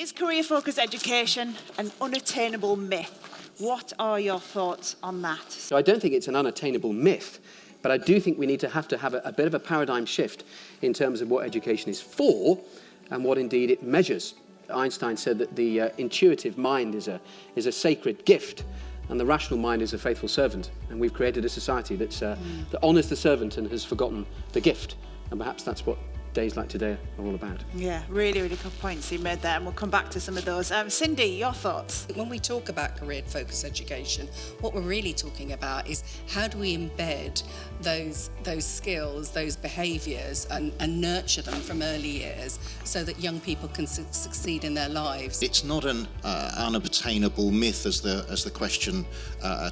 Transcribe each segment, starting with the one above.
Is career-focused education an unattainable myth? What are your thoughts on that? So I don't think it's an unattainable myth, but I do think we need to have a bit of a paradigm shift in terms of what education is for and what indeed it measures. Einstein said that the intuitive mind is a sacred gift, and the rational mind is a faithful servant. And we've created a society that honours the servant and has forgotten the gift. And perhaps that's what days like today are all about. Yeah, really, really good points you made there, and we'll come back to some of those. Cindy, your thoughts? When we talk about career-focused education, what we're really talking about is how do we embed those skills, those behaviours, and nurture them from early years so that young people can succeed in their lives. It's not an unobtainable myth as the question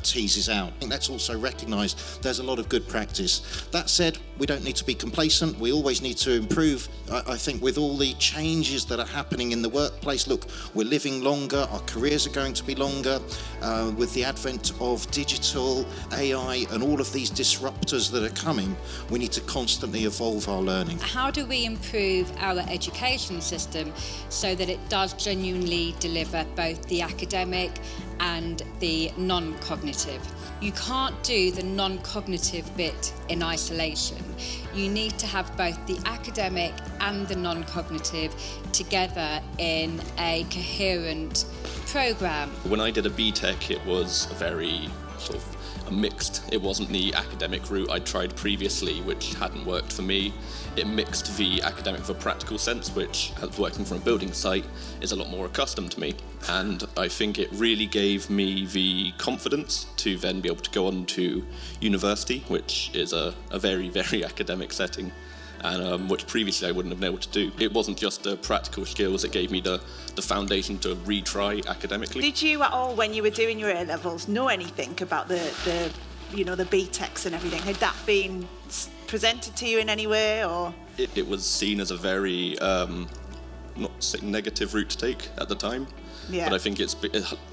teases out. I think that's also recognised. There's a lot of good practice. That said, we don't need to be complacent. We always need to improve. I think with all the changes that are happening in the workplace, look, we're living longer, our careers are going to be longer. With the advent of digital, AI, and all of these disruptors that are coming, we need to constantly evolve our learning. How do we improve our education system so that it does genuinely deliver both the academic and the non-cognitive? You can't do the non-cognitive bit in isolation. You need to have both the academic and the non-cognitive together in a coherent programme. When I did a BTEC, it was a very sort of a mixed. It wasn't the academic route I'd tried previously, which hadn't worked for me. It mixed the academic with a practical sense, which, as working from a building site, is a lot more accustomed to me. And I think it really gave me the confidence to then be able to go on to university, which is a very, very academic setting, and which previously I wouldn't have been able to do. It wasn't just the practical skills, it gave me the foundation to retry academically. Did you at all, when you were doing your A-levels, know anything about the BTECs and everything? Had that been presented to you in any way, or? It was seen as a very, not say negative route to take at the time. Yeah. But I think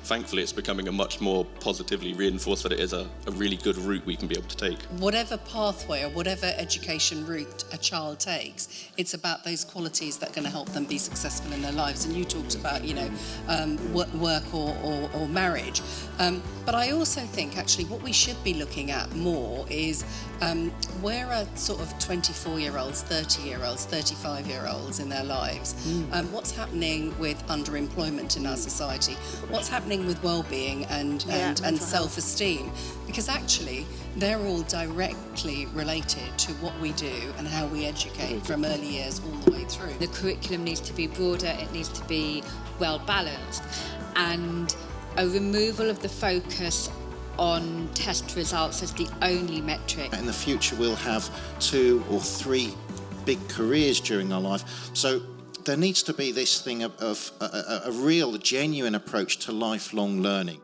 thankfully it's becoming a much more positively reinforced that it is a really good route we can be able to take. Whatever pathway or whatever education route a child takes, it's about those qualities that are going to help them be successful in their lives. And you talked about, work or marriage. But I also think actually what we should be looking at more is where are sort of 24-year-olds, 30-year-olds, 35-year-olds in their lives? What's happening with underemployment in our society? What's happening with well-being and self-esteem? Because actually they're all directly related to what we do and how we educate from early years all the way through. The curriculum needs to be broader, it needs to be well balanced, and a removal of the focus on test results as the only metric. In the future we'll have 2 or 3 big careers during our life, so there needs to be this thing of a real, genuine approach to lifelong learning.